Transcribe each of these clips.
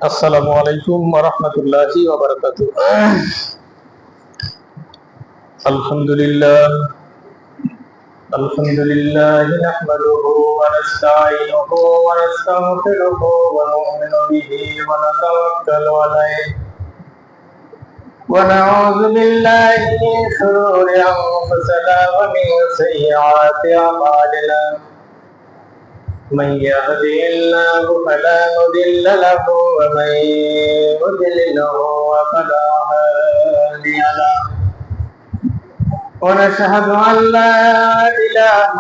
আসসালামু আলাইকুম ওয়া রাহমাতুল্লাহি ওয়া বারাকাতুহু। আলহামদুলিল্লাহ নাহমাদুহু ওয়া নাস্তাঈনুহু ওয়া নাস্তাগফিরুহু ওয়া নু'মিনু বিহি ওয়া নাতাওয়াক্কালু আলাইহি ওয়া নাউযু বিল্লাহি মিন শুরুরি আনফুসিনা ওয়া মিন সাইয়্যাতি আমালিনা। من يهده الله فلا مضل له ومن يضلله فلا هادي له ونشهد أن لا إله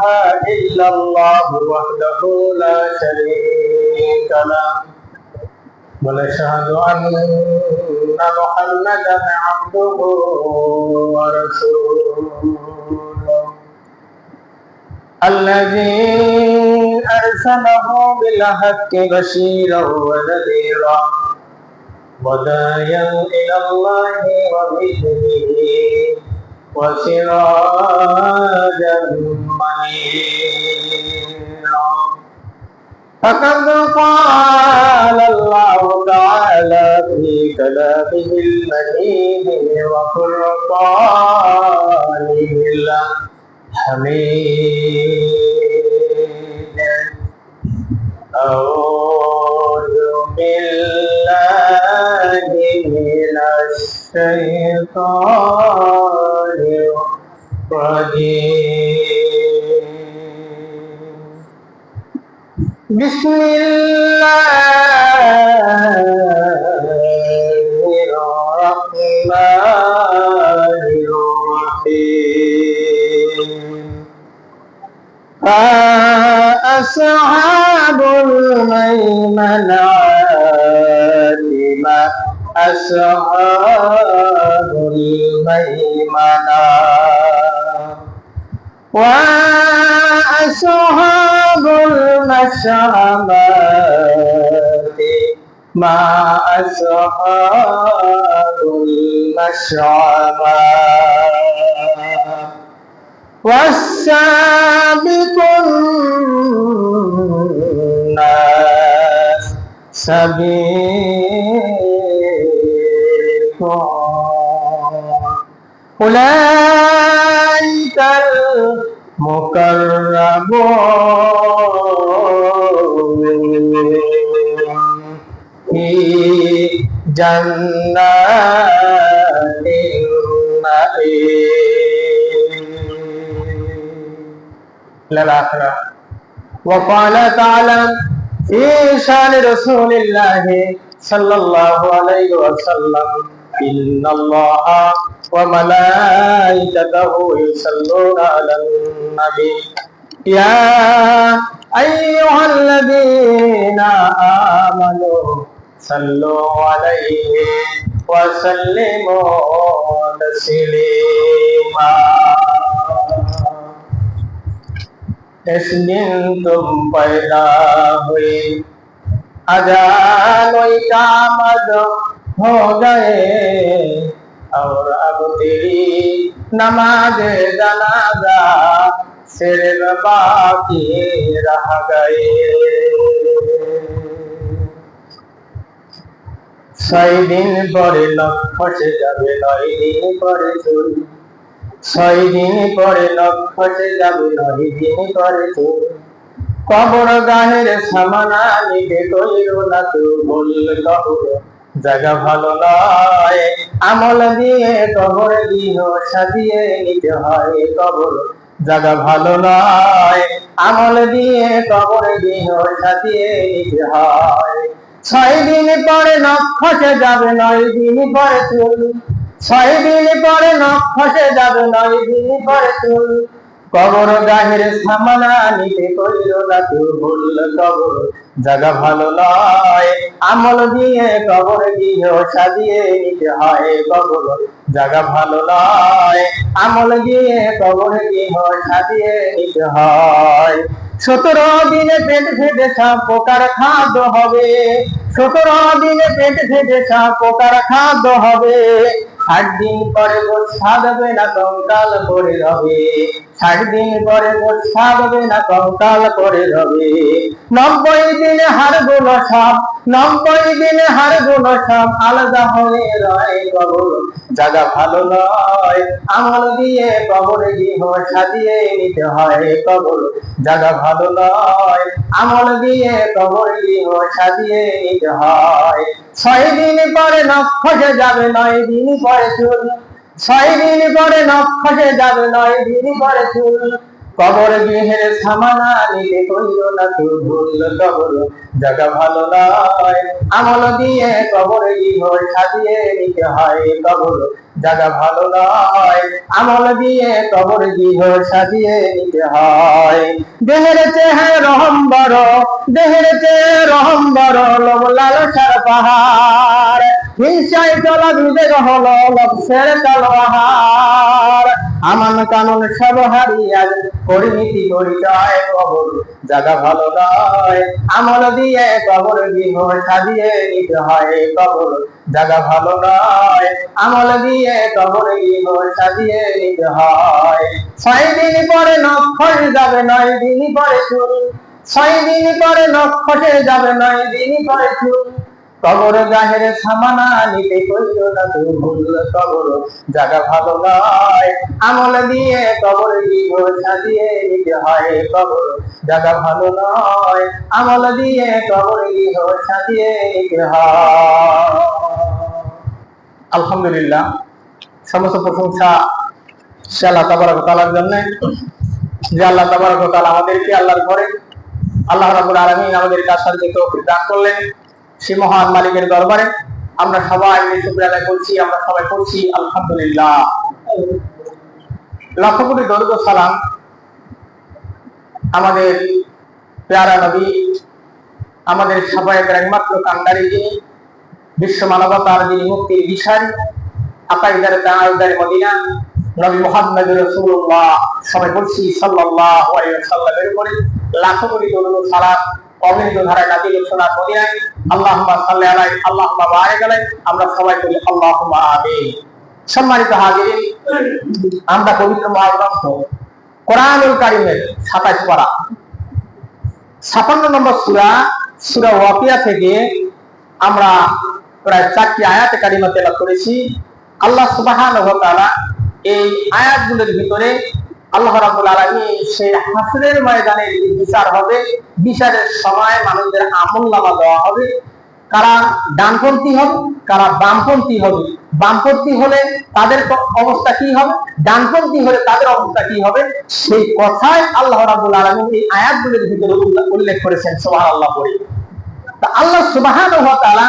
إلا الله وحده لا شريك له ونشهد أن محمدا عبده ورسوله الذي أرسله بالحق بشيرا ونذيرا وداعيا إلى الله وبإذنه وسراجا منيرا. فقد قال الله تعالى في كلامه المجيد وفرقانه الحميد. أعوذ بالله من الشيطان الرجيم. بسم الله الرحمن الرحيم. أصحاب الميمنة ما أصحاب الميمنة وأصحاب المشأمة ما أصحاب المشأمة والسابقون سابقون أولئك المقربون في جنات النعيم للآخرة. وقال تعالى في شان رسول الله صلى الله عليه وسلم إن الله وملائكته يصلون على النبي يا أيها الذين آمنوا صلوا عليه وسلموا تسليما. इस दिन तुम पैदा हुए अजान इकामत हो गए और अब तेरी नमाज जनाजा सिर्फ बाकी रह गए. 6 দিন পরে লক্ষ্য সে যাবে, 9 দিন পরে চুরি. 6 দিন পরে লক্ষ্য সে যাবে, 9 দিন পরে চুরি. কবর গাহের সামানা নিতে কইরো না তো ভুল কবর জায়গা ভালো নয়. আমল দিয়ে কবর দিন সাজিয়ে নিতে হয়, কবর জায়গা ভালো নয়. আমল দিয়ে কবর দিন সাজিয়ে নিতে হয়. 6 দিন পরে লক্ষ্য সে যাবে, 9 দিন পরে চুল. 6 দিন পরে লক্ষ্য সে যাবে, 9 দিন পরে চুল. কবর গাহের সামানা নিতে কইরো না তো ভুল কবর জায়গা ভালো নয়. আমল দিয়ে কবর গৃহ সাজিয়ে নিতে হয়, কবর জায়গা ভালো নয়. আমল দিয়ে কবর গৃহ সাজিয়ে নিতে হয়. 17 দিনে পেট ফেটে সাপ পোকার খাদ্য হবে. 17 দিনে পেট ফেটে সাপ পোকার খাদ্য হবে. 8 দিন পরে গোল সাধবে না কঙ্কাল পড়ে রবে. 60 দিন পরে মোছা হবে না কঙ্কাল করে রবে। 90 দিনে হাড়গুলো সব, 90 দিনে হাড়গুলো সব আলাদা হয়ে রয় কবর। জায়গা ভালো নয়, আমল দিয়ে কবর গৃহ সাজিয়ে নিতে হয় কবর। জায়গা ভালো নয়, আমল দিয়ে কবর গৃহ সাজিয়ে নিতে হয়। 6 দিন পরে নখ খসে যাবে, 9 দিন পরে চুল। 6 দিন পরে নখ খসে যাবে, 9 দিন পরে চুল। কবর গৃহের সামানা নিতে কইও না তো ভুল কবর। জায়গা ভালো নয়, আমল দিয়ে কবর গৃহ সাজিয়ে নিতে হয় কবর। জায়গা ভালো নয়, আমল দিয়ে কবর গৃহ সাজিয়ে নিতে হয়। দেহের চেহে রহম বড়, দেহের চেয়ে রহম বড়, লোভ লালসার পাহাড়। হিংসায় চলা বিবেক হলো লক্ষ্যের তলোয়ার। আমান কানুন সব হারিয়ে পরিণতি পরিচয় কবর। জায়গা ভালো নয়, আমল দিয়ে কবর গৃহ সাজিয়ে নিতে হয় কবর। জায়গা ভালো নয়, আমল দিয়ে কবর গৃহ সাজিয়ে নিতে হয়। 6 দিন পরে নখ খসে যাবে, 9 দিন পরে চুল। 6 দিন পরে নখ খসে যাবে, 9 দিন পরে চুল। কবর গাহের সামানা নিতে কইও না তো ভুল কবর। জায়গা ভালো নয়, আমল দিয়ে কবর গৃহ সাজিয়ে নিতে হয় কবর। জায়গা ভালো নয়, আমল দিয়ে কবর গৃহ সাজিয়ে নিতে হয়। আলহামদুলিল্লাহ, সমস্ত প্রশংসা সে আল্লাহ তাবারক ওয়া তাআলার জন্য, যে আল্লাহ তাবারক ওয়া তাআলা আমাদেরকে আল্লাহর ঘরে, আল্লাহ রাব্বুল আলামিন আমাদেরকে আসার যে তৌফিক দান করলেন। সে মহান মালিকের দরবারে আমরা সবাই শুকরিয়া আদায় করছি, আমরা সবাই করছি আলহামদুলিল্লাহ। লক্ষ কোটি দরুদ ও সালাম আমাদের প্যারা নবী, আমাদের সবাইয়ের একমাত্র কান্ডারি, যিনি বিশ্ব মানবতার যিনি মুক্তির দিশারি, আকাইদার তাআইদার মদিনা নবী মুহাম্মদ রাসূলুল্লাহ, সবাই বলছি সাল্লাল্লাহু আলাইহি ওয়াসাল্লামের উপরে লাখ কোটি দরুদ ও সালাম অবিরত ধারায় নাযিল সোনার মদিনায়। আল্লাহুম্মা সাল্লি আলাইহি আল্লাহুম্মা বারিক আলাইহি, আমরা সবাই বলি আল্লাহুম্মা আমিন। সম্মানিত হাজিরিন, আমরা পবিত্র মহাগ্রন্থ কোরআনুল কারীমের 27 পারা 56 নম্বর সূরা, সূরা ওয়াকিয়া থেকে আমরা প্রায় 4টি আয়াতে কারিমা তেলাওয়াত করেছি। আল্লাহ সুবহানাহু ওয়া তাআলা এই আয়াতগুলোর ভিতরে আল্লাহ রাব্বুল আলামিন সেই হাসরের ময়দানে যে বিচার হবে, বিচারের সময় মানুষদের আমলনামা দেওয়া হবে। কারা ডানপন্থী হবে, কারা বামপন্থী হবে, বামপন্থী হলে তাদের অবস্থা কি হবে, ডানপন্থী হলে তাদের অবস্থা কি হবে, সেই কথাই আল্লাহ রাব্বুল আলামিন এই আয়াতগুলোর ভিতরে উল্লেখ করেছেন। সুবহানাল্লাহ পড়ি। তা আল্লাহ সুবহানাহু ওয়া তাআলা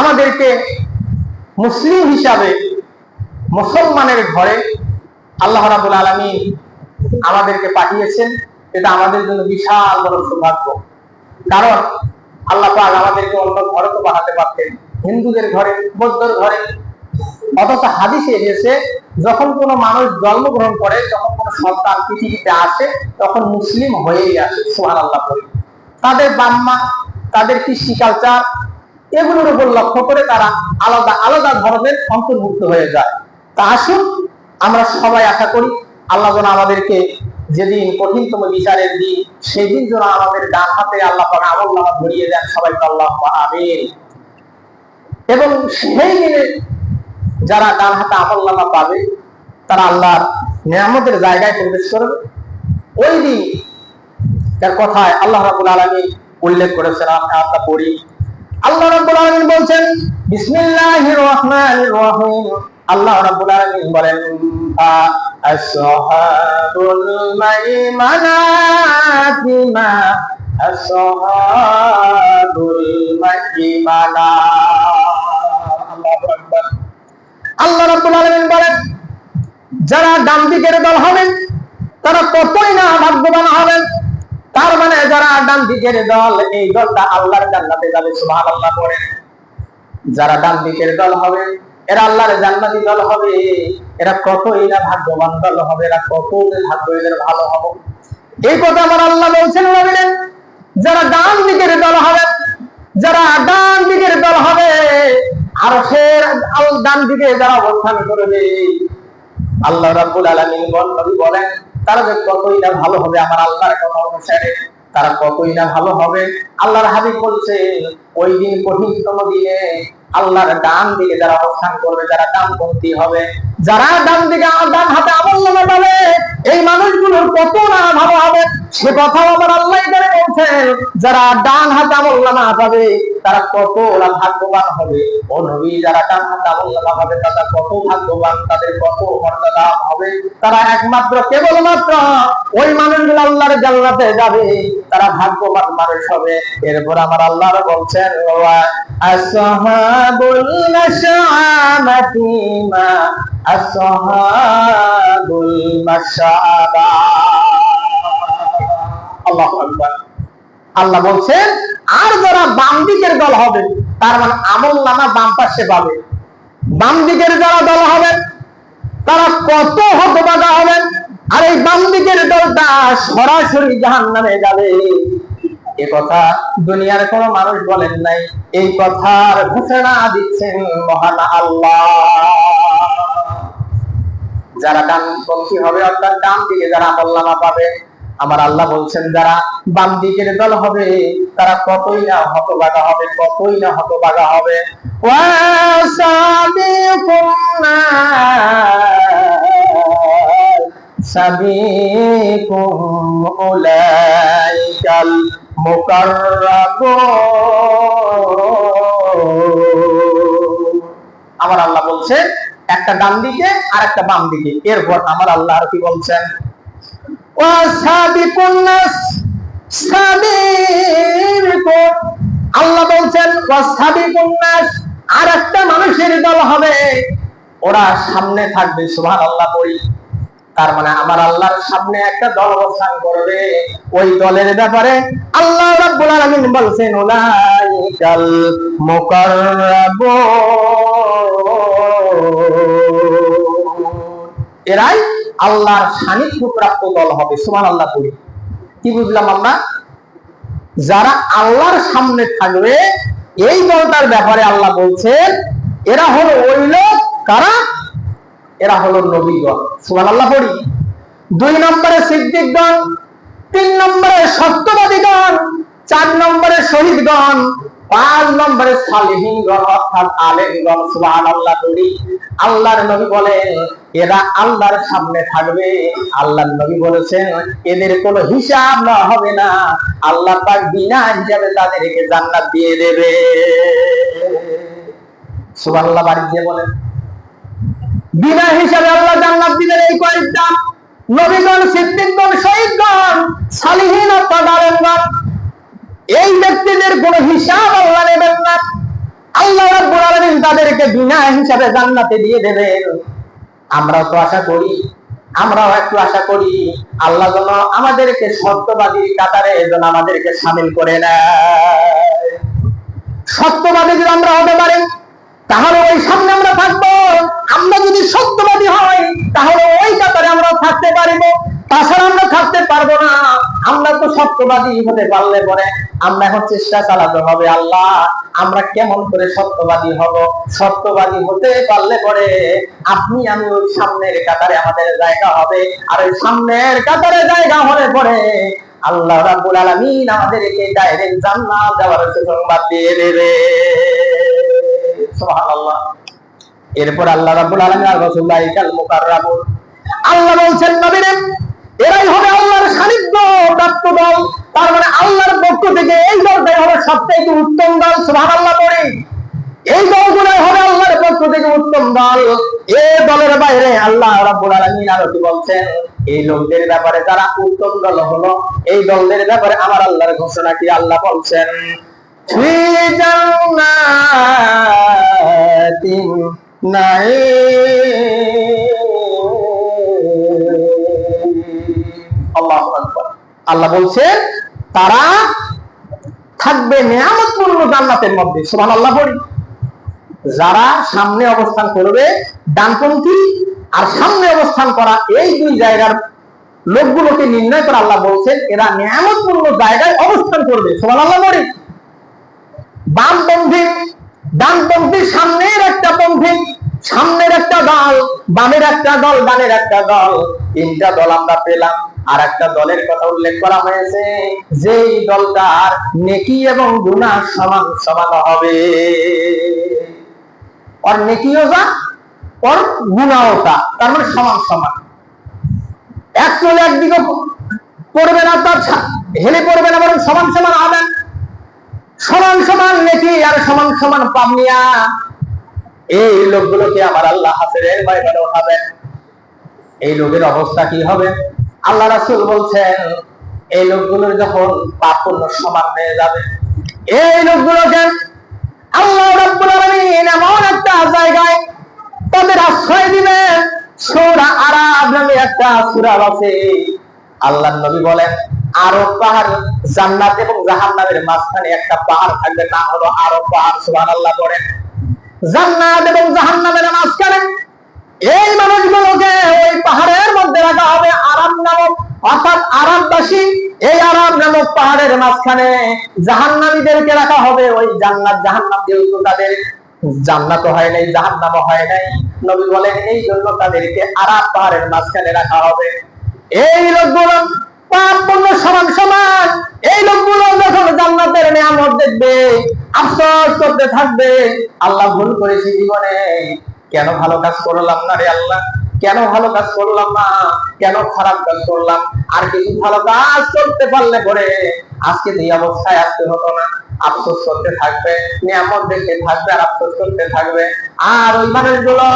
আমাদেরকে মুসলিম হিসাবে, মুসলমানের ঘরে আল্লাহ রাব্বুল আলামিন আমাদেরকে পাঠিয়েছেন। এটা আমাদের জন্য বিশাল বড় সৌভাগ্য। কারণ আল্লাহ পাক আমাদেরকে অন্য ঘরে তো পাঠাতে পারতেন, হিন্দুদের ঘরে, বৌদ্ধর ঘরে। অথচ হাদিসে এসেছে যখন কোনো মানুষ জন্মগ্রহণ করে, যখন কোনো সন্তান পৃথিবীতে আসে, তখন মুসলিম হয়েই আসে। সুবহানাল্লাহ বলে। তাদের বাম্মা, তাদের কৃষ্টি কালচার, এগুলোর উপর লক্ষ্য করে তারা আলাদা আলাদা ধর্মের অন্তর্ভুক্ত হয়ে যায়। তা আসুন আমরা সবাই আশা করি আল্লাহ যেন আমাদেরকে যেদিন কঠিনতম বিচারের দিন, সেই দিন যেন আমাদের ডান হাতে আল্লাহ পাক আমলনামা ধরিয়ে দেন। সবাই আল্লাহুম্মা আমিন। এবং সেই দিনে যারা ডান হাতে আমলনামা পাবে, তারা আল্লাহর নিয়ামতের জায়গায় প্রবেশ করবে। ওই দিন তার কথায় আল্লাহ রাব্বুল আলামিন উল্লেখ করেছেন, আমরা পড়ি। আল্লাহ রাব্বুল আলামিন বলছেন, বিসমিল্লাহির রহমানির রহিম। আল্লাহ রাব্বুল আলামিন বলেন, আসহাবুল মাইমানাতি মা আসহাবুল মাইমানা। আল্লাহু আকবার। আল্লাহ রাব্বুল আলামিন বলেন, যারা ডান দিকের দল হবেন তারা কতই না ভাগ্যবান হবেন। তার মানে যারা ডান দিকের দল, এই দলটা আল্লাহর জান্নাতে যাবে। সুবহানাল্লাহ বলেন। যারা ডান দিকের দল হবে, এরা আল্লাহর জান্নাতি দল হবে। এরা কতই না ভাগ্যবান দল হবে, এরা কত ভাগ্য এদের ভালো হবে। এই কথা আমার আল্লাহ বলছেন। নবীন যারা ডান দিকের দল হবে, যারা ডান দিকের দল হবে, আর সে ডান দিকে যারা অবস্থান করবে, আল্লাহ রাব্বুল আলামিন নবী বলেন তারা যে কতই না ভালো হবে আমার আল্লাহর কথা অনুসারে, তারা কতই না ভালো হবে। আল্লাহর হাবিব বলছে ওই দিন কঠিনতম দিনে আল্লাহর ডান দিকে যারা অবস্থান করবে, যারা ডানপন্থী হবে, যারা ডান হাতে আমলনামা পাবে, এই মানুষগুলোর কত না ভালো হবে সে কথাও আমার আল্লাহ করে বলছেন। যারা ডান হাতে আমলনামা পাবে তারা কত ওরা ভাগ্যবান হবে। ও নবী, যারা ডান হাতে আমলনামা পাবে তারা কত ভাগ্যবান, তাদের কত মর্যাদা হবে। তারা একমাত্র কেবলমাত্র ওই মানুষগুলো আল্লাহর জান্নাতে যাবে, তারা ভাগ্যবান মানুষ হবে। এরপর আমার আল্লাহ বলছেন আসহাবুল মাশআমাতি মা আসহাবুল মাশআবা। আল্লাহু আকবার। আল্লাহ বলছেন আর যারা বাম দিকের দল হবে, তার মানে আমলনামা বাম পাশে পাবে, বাম দিকের যারা দল হবে তারা কত হতভাগা হবেন। আর এই বাম দিকের দলটা সরাসরি জাহান্নামে যাবে। এ কথা দুনিয়ার কোন মানুষ বলেন নাই, এই কথার ঘোষণা দিচ্ছেন মহান আল্লাহ। যারা ডানপন্থী হবে অর্থাৎ ডান দিকে যারা আমলনামা পাবে, আমার আল্লাহ বলছেন যারা বাম দিকের দল হবে তারা কতই না হতভাগা হবে, কতই না হতভাগা হবে। সাবিকুম উলাইকাল মুকাররাবুন। আমার আল্লাহ বলছে একটা ডান দিকে আর একটা বাম দিকে। এরপর আমার আল্লাহ আর কি বলছেন, আল্লাহ বলছেন আর একটা মানুষের দল হবে, ওরা সামনে থাকবে। সুবহানাল্লাহ পড়ি। তার মানে আমার আল্লাহর সামনে একটা দল অবস্থান করবে। ওই দলের ব্যাপারে আল্লাহ রাব্বুল আলামিন বলছেন উলাইকাল মুকাররাবুন। এরাই আল্লাহর সান্নিধ্যপ্রাপ্ত দল হবে। সুবহানাল্লাহ পড়ি। কি বুঝলাম আমরা? যারা আল্লাহর সামনে থাকবে এই দলটার ব্যাপারে আল্লাহ বলছেন এরা হলো ওই লোক, কারা? এরা হলো নবীগণ। সুবহানাল্লাহ পড়ি। 2 নম্বরে সিদ্দিকগণ, 3 নম্বরে সত্যবাদীগণ, 4 নম্বরে শহীদগণ, 5 নম্বরে সালেহীনগণ অর্থাৎ আলেমগণ। সুবহানাল্লাহ পড়ি। আল্লাহর নবী বলেন এরা আল্লাহর সামনে থাকবে। আল্লাহর নবী বলেছেন এদের কোনো হিসাব না হবে না, আল্লাহ পাক বিনা হিসাবে তাদেরকে জান্নাত দিয়ে দেবে। সুবহানাল্লাহ বাড়ি দিয়ে বলেন বিনা হিসাবে আল্লাহ জান্নাত দিবেন। এই কয়েকটা নবীগণ, সিদ্দিকগণ, শহীদগণ, সালেহীন অর্থাৎ আলেমগণ, এই ব্যক্তিদের কোনো হিসাব আল্লাহ নেবেন না। আল্লাহ রাব্বুল আলামিন তাদেরকে বিনা হিসাবে জান্নাতে দিয়ে দেবেন। আমরাও তো আশা করি, আমরাও একটু আশা করি আল্লাহ যেন আমাদেরকে সত্যবাদীর কাতারে যেন আমাদেরকে শামিল করে নেয়। সত্যবাদী যদি আমরা হতে পারি তাহলে ওই সামনে আমরা থাকবো। আমরা যদি সত্যবাদী হই তাহলে ওই কাতারে আমরা থাকতে পারবো, তাছাড়া আমরা থাকতে পারবো না। আমরা তো সত্যবাদী হতে পারলে পরে আমরা এখন চেষ্টা চালাতে হবে, আল্লাহ আমরা কেমন করে সত্যবাদী হব। সত্যবাদী হতে পারলে পরে আপনি আমি ওই সামনের কাতারে আমাদের জায়গা হবে। আর ওই সামনের কাতারে জায়গা হলে পরে আল্লাহ রাব্বুল আলামিন আমাদেরকে ডাইরেক্ট জান্নাত যাওয়ার সুসংবাদ দিয়ে দেবে। সুবহানাল্লাহ। এরপর আল্লাহ রাব্বুল আলামিন আর রাসূলুল্লাহিল মুকাররাবুন। আল্লাহ বলছেন নবীরে এরাই হবে আল্লাহর সান্নিধ্য প্রাপ্ত দল। তার মানে আল্লাহর পক্ষ থেকে এই দলটাই হবে সবথেকে উত্তম দল। সুবহানাল্লাহ পড়ে। এই দলগুলোই হবে আল্লাহর পক্ষ থেকে উত্তম দল। এই দলের বাইরে আল্লাহ রাব্বুল আলামিন আরো কি বলছেন, এই লোকদের ব্যাপারে যারা উত্তম দল হলো এই দলদের ব্যাপারে আমার আল্লাহর ঘোষণা কি? আল্লাহ বলছেন ফি জান্নাতিন আল্লাহু আকবার। আল্লাহ বলছেন তারা থাকবে নিয়ামতপূর্ণ জান্নাতের মধ্যে। সুবহানাল্লাহ পড়ি। যারা সামনে অবস্থান করবে ডানপন্থী আর সামনে অবস্থান করা এই দুই জায়গার লোকগুলোকে নির্ণয় করে আল্লাহ বলছেন এরা নিয়ামতপূর্ণ জায়গায় অবস্থান করবে। সুবহানাল্লাহ পড়ি। বামপন্থী, ডানপন্থী সামনের একটা পন্থী, সামনের একটা দল, বামের একটা দল, ডানের একটা দল, তিনটা দল আমরা পেলাম। আর একটা দলের কথা উল্লেখ করা হয়েছে, যেই দলটার নেকি এবং গুনাহ সমান সমান হবে। আর নেকিও যা, আর গুনাহও তা, তার মানে সমান সমান। এক চলে একদিকে পড়বে না, তার হেলে পড়বে না, বরং সমান সমান হবেন। সমান সমান নেকি আর সমান সমান পাবনিয়া, এই লোকগুলোকে আমার আল্লাহ হাসরের ময়দানে উঠাবেন। এই লোকের অবস্থা কি হবে? আল্লাহ রাসূল বলছেন, এই লোকগুলোর যখন পাপ পুণ্য সমান হয়ে যাবে, এই লোকগুলোকে আল্লাহ রাব্বুল আলামিন এমন একটা জায়গায় তাদের আশ্রয় দিবেন। সূরা আরাফ নামে একটা সূরা আছে, আল্লাহর নবী বলেন, আরব পাহাড়, জান্নাত এবং জাহান্নামের মাঝখানে একটা পাহাড় থাকবে, নাম হলো আরব পাহাড়। সুবহানাল্লাহ বলেন। জান্নাত এবং জাহান্নামের মাঝখানে এই মানুষগুলোকে ওই পাহাড়ের মধ্যে রাখা হবে, আরাম নামক, অর্থাৎ আরামবাসী। এই আরাম নামক পাহাড়ের মাঝখানে জাহান্নামীদেরকে রাখা হবে। ওই জান্নাত জাহান্নাম যেহেতু তাদের জান্নাতও হয় নাই, জাহান্নামও হয় নাই, নবী বলেন এই জন্য তাদেরকে আরাম পাহাড়ের মাঝখানে রাখা হবে। এই লোকগুলো পাপ পুণ্য সমান সমান। এই লোকগুলো যখন জান্নাতের নিয়ামত দেখবে, আফসোস করতে থাকবে, আল্লাহ ভুল করেছি জীবনে, কেন ভালো কাজ করলাম না রে আল্লাহ, কেন ভালো কাজ করলাম না, কেন খারাপ কাজ করলাম। আর কিছু ভালো কাজ করতে পারলে পরে আজকে এই অবস্থায় আসতে হতো না। আফসোস করতে থাকবে, নিয়ামত দেখতে থাকবে আর আফসোস করতে থাকবে। আর ওই মানুষগুলো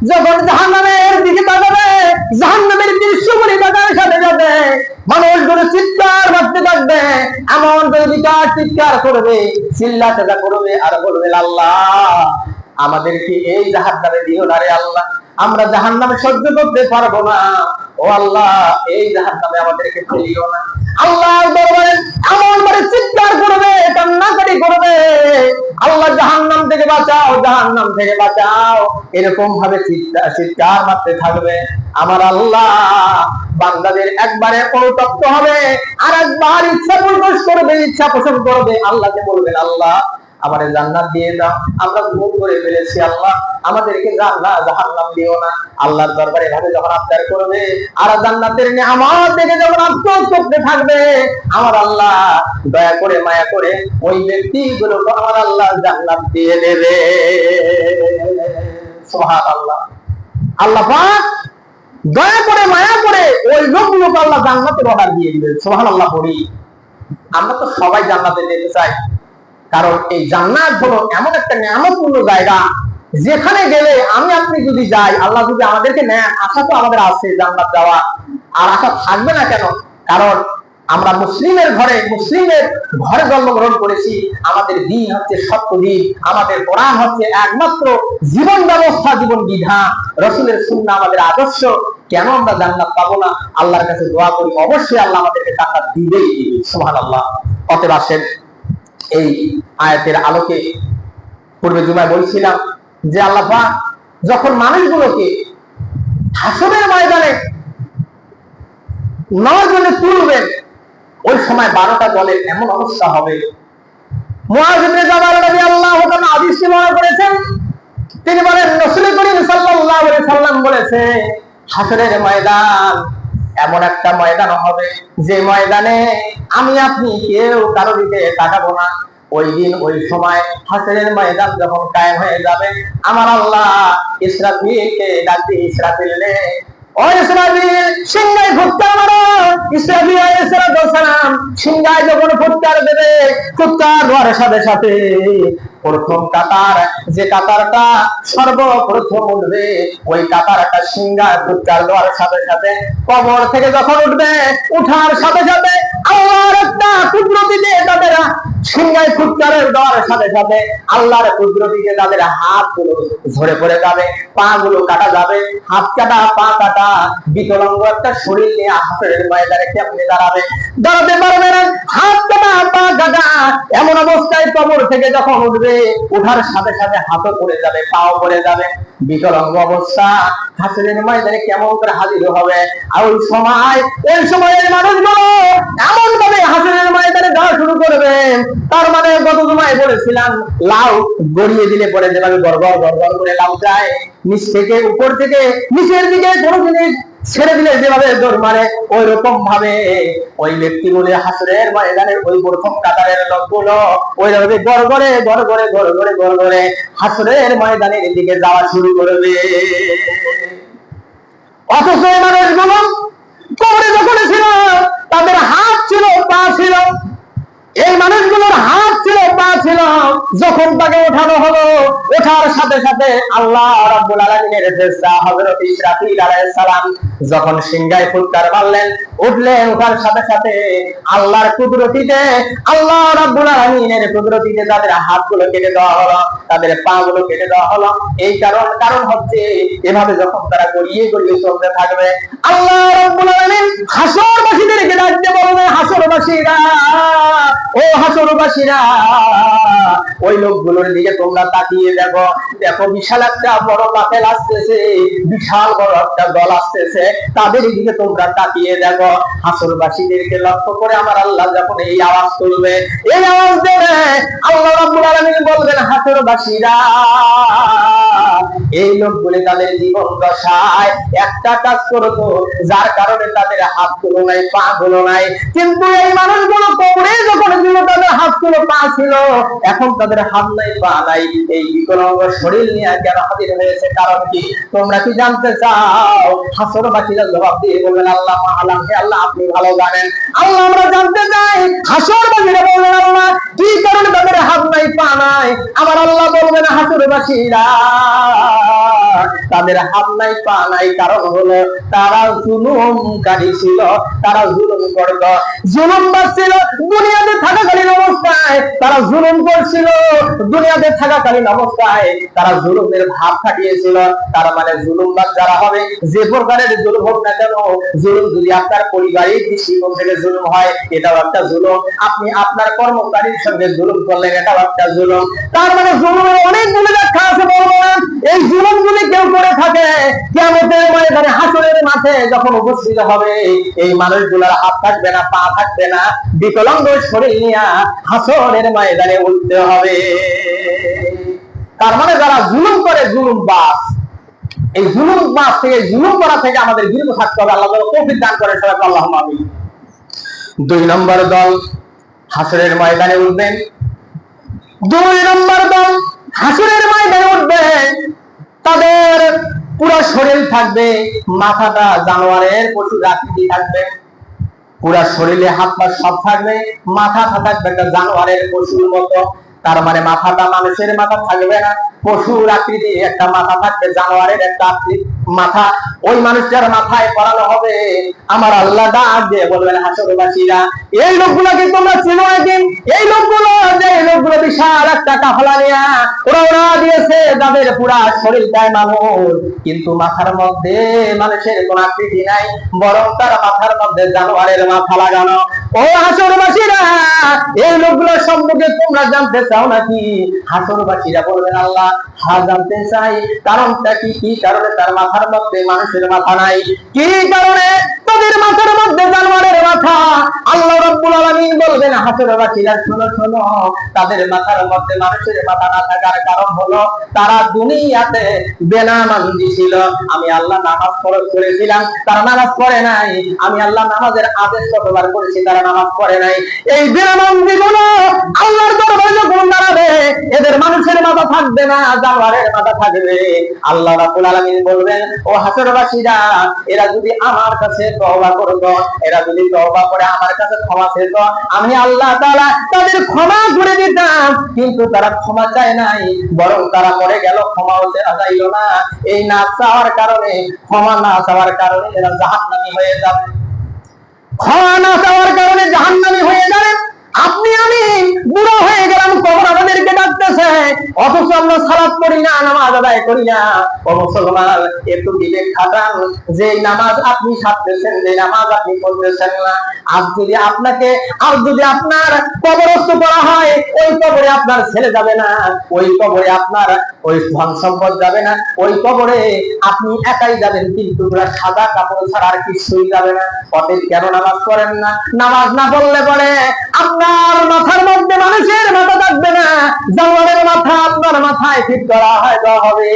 যখন জাহান্নামের দিকে তাকাবে, জাহান্নামের দৃশ্যগুলি দেখার সাথে সাথে মানুষগুলো চিৎকার করতে থাকবে, এমন বিকার চিৎকার করবে, চিল্লাতে করবে আর বলবে, আল্লাহ আমাদেরকে এই জাহান্নামে দিও না রে আল্লাহ, আমরা জাহান্নামে সহ্য করতে পারবো না। ও আল্লাহ, এই জাহান্নামে আমাদেরকে ফেলিও না। আল্লাহর দরবারে এমন ভাবে চিৎকার করবে, কান্নাকাটি করবে, আল্লাহ জাহান্নাম থেকে বাঁচাও, জাহান্নাম থেকে বাঁচাও, এরকম ভাবে চিৎকার মারতে থাকবে। আমার আল্লাহ বান্দাদের একবারে অনুতপ্ত হবে, আর একবার ইচ্ছা প্রকাশ করবে, ইচ্ছা পোষণ করবে, আল্লাহকে বলবেন, আল্লাহ আমারে জান্নাত দিয়ে দাও, আমরা ভুল করে ফেলেছি, আল্লাহ আমাদেরকে জাহান্নাম দিও না। আল্লাহর দরবারে এভাবে যখন আবদার করবে আর জান্নাতের নিয়ামত দেখে যখন আফসোস করতে থাকবে, আমার আল্লাহ দয়া করে মায়া করে ওই ব্যক্তিগুলোকে আমার আল্লাহ জান্নাত দিয়ে দেবে। সুবহানাল্লাহ। আল্লাহ পাক দয়া করে মায়া করে ওই লোকগুলোকে আল্লাহ জান্নাতের অর্ডার দিয়ে দিবেন। সুবহানাল্লাহ বলি। আমরা তো সবাই জান্নাতে যেতে চাই, কারণ এই জান্নাত হলো এমন একটা নিয়ামতপূর্ণ জায়গা, যেখানে গেলে আমি আপনি যদি যাই, আল্লাহ যদি আমাদেরকে নেন, আশা তো আমাদের আছে জান্নাত যাওয়া, আর আশা থাকবে না কেন? কারণ আমরা মুসলিমের ঘরে জন্মগ্রহণ করেছি। আমাদের দিন হচ্ছে সত্য দিন, আমাদের কোরআন হচ্ছে একমাত্র জীবন ব্যবস্থা, জীবন বিধান, রাসূলের সুন্নাহ আমাদের আদর্শ। কেন আমরা জান্নাত পাবো না? আল্লাহর কাছে দোয়া করি, অবশ্যই আল্লাহ আমাদেরকে জান্নাত দিবেই দিবে। সুবহানাল্লাহ। অতএব আসেন, এই আয়াতের আলোকে পূর্বে জুমায় বলছিলাম যে আল্লাহ পাক যখন মানুষগুলোকে হাসরের ময়দানে নেওয়ার জন্য তুলবেন, ওই সময় 12টা দলের এমন অবস্থা হবে। মুআয ইবনে জাবাল রাদিয়াল্লাহু তাআলা হাদিসে বর্ণনা করেছেন, তিনি বলেন, রাসূল করিম সাল্লাল্লাহু আলাইহি সাল্লাম বলেছে, হাসরের ময়দান এমন একটা ময়দান হবে, যে ময়দানে আমি আপনি কেউ কারো দিকে তাকাবো না। ওই দিন ওই সময় হাসরের ময়দান যখন কায়েম হয়ে যাবে, আমার আল্লাহ ইসরাফিলকে ডাক দিয়ে ইসরাফিল রে, ও ইসরাফিল সিংহায় ফুৎকার মারো। ইসরাফিল আলাইহিস সালাম সিংহায় যখন ফুৎকার দেবে, ফুৎকার দেওয়ার সাথে সাথে প্রথম কাতার, যে কাতারটা সর্বপ্রথম উঠবে, ওই কাতারটা সিংহায় ফুৎকার দেওয়ার সাথে সাথে কবর থেকে যখন উঠবে, উঠার সাথে সাথে আল্লাহর একটা কুদরতিতে তাদের সিংহায় ফুৎকারের দেওয়ার সাথে সাথে আল্লাহর কুদরতিতে তাদের হাতগুলো ঝরে পড়ে যাবে, পা গুলো কাটা যাবে, হাত কাটা, পা কাটা, বিকলাঙ্গ একটা শরীর নিয়ে হাসরের ময়দানে কেমনে দাঁড়াবে? দাঁড়াতে পারবে না, হাত কাটা, পা কাটা। এমন অবস্থায় কবর থেকে যখন উঠবে, উঠার সাথে সাথে হাতও পড়ে যাবে, পাও পড়ে যাবে, বিকলাঙ্গ অবস্থা হাসরের ময়দানে কেমন করে হাজির হবে? আর ওই সময়ের মানুষগুলো এমন ভাবে হাসরের ময়দানে যাওয়া শুরু করবে। তার মানে গত জুমায় বলেছিলাম লাউ গড়িয়ে দিলে পরে যেভাবে গড়গড় গড়গড় করে লাউ যায়, নিচ থেকে উপর থেকে নিচের দিকে কোনো জিনিস ছেড়ে দিলে যেভাবে দৌড় মারে, ওই রকম ভাবে ওই ব্যক্তিগুলো হাসরের ময়দানে ওই প্রথম কাতারের লোকগুলো ওইভাবে গড়গড়ে গড়গড়ে গড়গড়ে গড়গড়ে হাসরের ময়দানের দিকে যাওয়া শুরু করবে। অথচ এই মানুষগুলো কবরে যখন ছিল তাদের হাত ছিল পা ছিল, এই মানুষগুলোর হাত ছিল পা ছিল, যখন তাকে ওঠানো হলো ওঠার সাথে সাথে আল্লাহ রাব্বুল আলামিনের ফেরেশতা হযরত ইসরাফিল আলাইহিস সালাম যখন সিংহায় ফুৎকার মারলেন, উঠলেন, ওঠার সাথে সাথে আল্লাহর কুদরতিতে, আল্লাহ রাব্বুল আলামিনের কুদরতিতে তাদের হাতগুলো কেটে দেওয়া হলো, তাদের পা গুলো কেটে দেওয়া হলো। এই কারণ হচ্ছে এভাবে যখন তারা গড়িয়ে গড়িয়ে চলতে থাকবে, আল্লাহ রাব্বুল আলামিন হাসরবাসীদেরকে ডাক দিয়ে বলবেন, হাসরবাসীরা, ও হাসরবাসীরা, ওই লোকগুলোর দিকে তোমরা তাকিয়ে দেখো, দেখো বিশাল একটা বড় কাফেল আসতেছে, বিশাল বড় একটা দল আসতেছে, তাদের দিকে তোমরা তাকিয়ে দেখো। হাসরবাসীদেরকে লক্ষ্য করে আমার আল্লাহ যখন এই আওয়াজ তুলবে, এই আওয়াজ দেবে, আল্লাহ রাব্বুল আলামিন বলবেন, হাসরবাসীরা, এই লোকগুলি তাদের জীবন দশায় একটা কাজ করতো যার কারণে তাদের হাতগুলো নাই, পা গুলো নাই, কিন্তু এই মানুষগুলো কবরে যখন ছিল তাদের হাতগুলো পা ছিল, এখন তাদের হাত নাই, পা নাই, এই বিকলাঙ্গ শরীর নিয়ে কেন হাজির হয়েছে, কারণ কি তোমরা কি জানতে চাও? হাসরবাসীরা জবাব দিয়ে বলবেন, আল্লাহ আলাম, হে আল্লাহ আপনি ভালো জানেন। আল্লাহ আমরা জানতে চাই। হাসরবাসীরা বলবেন, আল্লাহ কি কারণে তাদের হাত নাই, পা নাই? আমার আল্লাহ বলবেন, হাসরবাসীরা, তাদের হাত নাই, পা নাই, কারণ হলো তারা জুলুমকারী ছিল, তারা জুলুম করত, জুলুমবাজ ছিল। দুনিয়াতে থাকাকালীন অবস্থায় তারা জুলুম করছিল, দুনিয়াতে থাকাকালীন অবস্থায় তারা জুলুমের ভাব খাটিয়েছিল। তার মানে জুলুমবাজ যারা হবে, যে প্রকারের জুলুম হোক না কেন, জুলুম যদি আপনার পরিবারের দৃষ্টিকোণ থেকে জুলুম হয়, এটাও একটা জুলুম। আপনি আপনার কর্মচারীর সঙ্গে জুলুম করলেন, এটাও একটা জুলুম। তার মানে জুলুমের অনেকগুলো ব্যাখ্যা আছে। বলবো না, এই জুলুমগুলি কেউ করে থাকে, কিয়ামতের ময়দানে হাসরের মাঠে যখন উপস্থিত হবে, এই মানুষগুলোর হাত থাকবে না, পা থাকবে না, বিকলাঙ্গ শরীর নিয়ে হাসরের ময়দানে উঠতে হবে। তার মানে যারা জুলুম করে, জুলুমবাজ, এই জুলুমবাজ থেকে, জুলুম করা থেকে আমাদের বিরত থাকতে হবে। আল্লাহ তৌফিক দান করে সবাইকে আল্লাহুম্মা আমিন। 2 নম্বর দল হাসরের ময়দানে উঠবেন। 2 নম্বর দল হাসরের ময়দানে উঠবেন, তাদের পুরো শরীর থাকবে, মাথাটা জানোয়ারের পশুর আকৃতি থাকবে, পুরো শরীরে হাত পা সব থাকবে, মাথাটা থাকবে একটা জানোয়ারের পশুর মতো। তার মানে মাথাটা মানুষের মাথা থাকবে না, পশুর আকৃতি একটা মাথা থাকবে, জানোয়ারের একটা আকৃতি মাথা। ওই মানুষটার মাথায় পরানো হবে। আমার আল্লাহ ডাক দিয়ে বলবেন, হাসরবাসীরা, এই লোকগুলোকে তোমরা চিনো নাকি? এই লোকগুলো, যে লোকগুলো বিশাল একটা কাফলা নিয়ে ওরা দিয়েছে, যাদের পুরা শরীরটাই মানুষ, কিন্তু মাথার মধ্যে মানুষের কোন আকৃতি নাই, বরং তার মাথার মধ্যে জানোয়ারের মাথা লাগানো। ও হাসরবাসীরা, এই লোকগুলো সম্পর্কে তোমরা জানতে চাও নাকি? হাসরবাসীরা বলবেন, আল্লাহ হ্যাঁ জানতে চাই। কারণটা কি? কি কারণে তার মাথার মধ্যে মানুষের মাথা নাই? কি কারণে তাদের মাথার মধ্যে জানোয়ারের মাথা? আল্লাহ রাব্বুল আলামিন বলবেন, হাসরবাসীরা শোনো শোনো, তাদের মাথার মধ্যে মানুষের মাথা না থাকার কারণ হলো তারা দুনিয়াতে বেনামাজি ছিল। আমি আল্লাহ নামাজ ফরজ করেছিলাম, তারা নামাজ পড়ে নাই। আমি আল্লাহ নামাজের আদেশ কতবার করেছি, তারা নামাজ পড়ে নাই। এই বেনামাজি গুলো আল্লাহর দরবারে যখন দাঁড়াবে, এদের মানুষের মাথা থাকবে না, জানোয়ারের মাথা থাকবে। আল্লাহ রাব্বুল আলামিন বলবেন, ও হাসরবাসীরা, এরা যদি আমার কাছে তওবা করত, এরা যদি তওবা করে আমার কাছে ক্ষমা চেত, আমি আল্লাহ তাআলা তাদের ক্ষমা করে দিতাম। কিন্তু তারা ক্ষমা চায় নাই, বরং তারা মরে গেল, ক্ষমাও চাইল না। এই না চাওয়ার কারণে, ক্ষমা না চাওয়ার কারণে এরা জাহান্নামী হয়ে যাবে। ক্ষমা না চাওয়ার কারণে জাহান্নামী হয়ে যাবে। আপনি আমি বুড়ো হয়ে গেলাম, কবর আমাদেরকে ডাকতেছে, অথচ আমরা সালাত পড়ি না, নামাজ আদায় করি না। ও মুসলমান, একটু বিবেক খাটান। যে নামাজ আপনি সারতেছেন, যে নামাজ আপনি পড়তেছেন না, আজ যদি আপনাকে, আর যদি আপনার কবরস্থ করা হয়, ওই কবরে আপনার ছেলে যাবে না, ওই কবরে আপনার ওই ধন সম্পদ যাবে না, ওই কবরে আপনি একাই যাবেন, কিন্তু সাদা কাপড় ছাড়া আর কিছুই যাবে না। অতএব কেন নামাজ পড়েন না? নামাজ না পড়লে পরে আপনার মাথা জানোয়ারের মাথা আপনার মাথায় ফিট করা দেওয়া হবে,